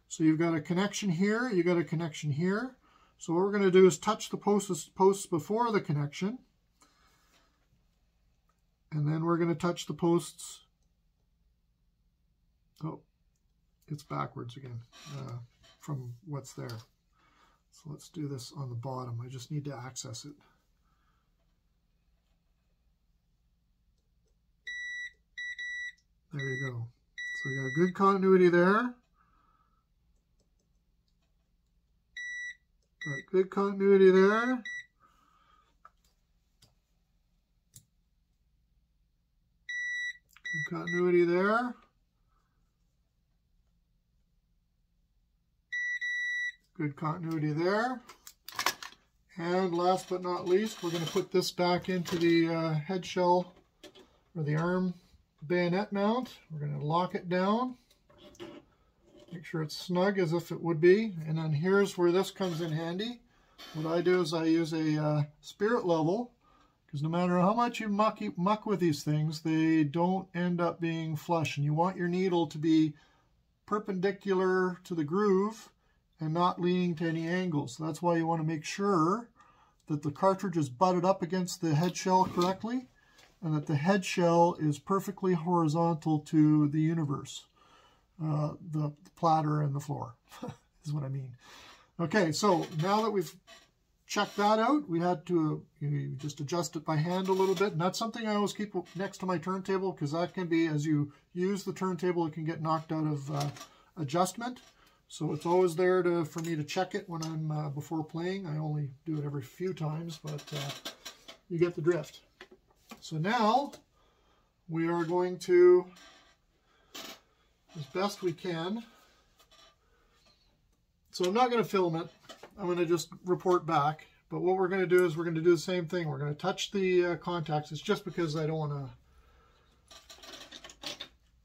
Speaker 1: So you've got a connection here, you got a connection here. So what we're going to do is touch the posts before the connection. And then we're going to touch the posts. Oh, it's backwards again from what's there. So let's do this on the bottom. I just need to access it. There you go. So we got good continuity there. Got good continuity there. Good continuity there. Good continuity there. And last but not least, we're going to put this back into the head shell or the arm bayonet mount. We're going to lock it down. Make sure it's snug as if it would be. And then here's where this comes in handy. What I do is I use a spirit level, because no matter how much you muck with these things, they don't end up being flush. And you want your needle to be perpendicular to the groove and not leaning to any angles. So that's why you want to make sure that the cartridge is butted up against the head shell correctly, and that the head shell is perfectly horizontal to the universe, the platter and the floor, is what I mean. Okay, so now that we've checked that out, we had to just adjust it by hand a little bit, and that's something I always keep next to my turntable, because that can be, as you use the turntable, it can get knocked out of adjustment. So it's always there for me to check it when I'm before playing. I only do it every few times, but you get the drift. So now we are going to, as best we can. So I'm not going to film it. I'm going to just report back. But what we're going to do is we're going to do the same thing. We're going to touch the contacts. It's just because I don't want to.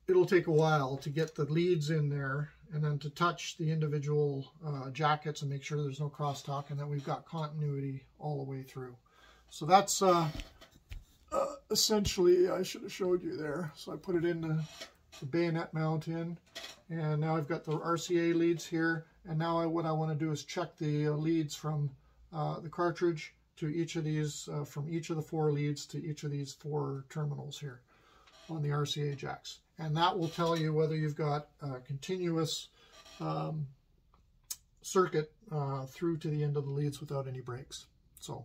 Speaker 1: It'll take a while to get the leads in there, and then to touch the individual jackets and make sure there's no crosstalk, and that we've got continuity all the way through. So that's essentially, I should have showed you there. So I put it in the bayonet mount in, and now I've got the RCA leads here, and now what I want to do is check the leads from the cartridge to each of these, from each of the 4 leads to each of these 4 terminals here on the RCA jacks. And that will tell you whether you've got a continuous circuit through to the end of the leads without any breaks. So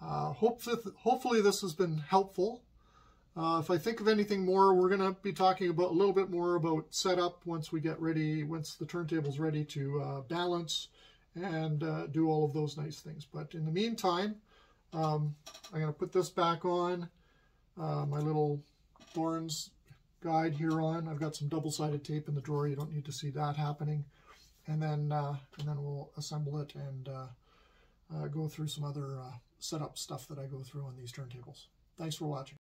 Speaker 1: hopefully this has been helpful. If I think of anything more, we're going to be talking about a little bit more about setup once we get ready, once the turntable's ready to balance and do all of those nice things. But in the meantime, I'm going to put this back on, my little Thorens guide here on. I've got some double-sided tape in the drawer. You don't need to see that happening. And then we'll assemble it and go through some other setup stuff that I go through on these turntables. Thanks for watching.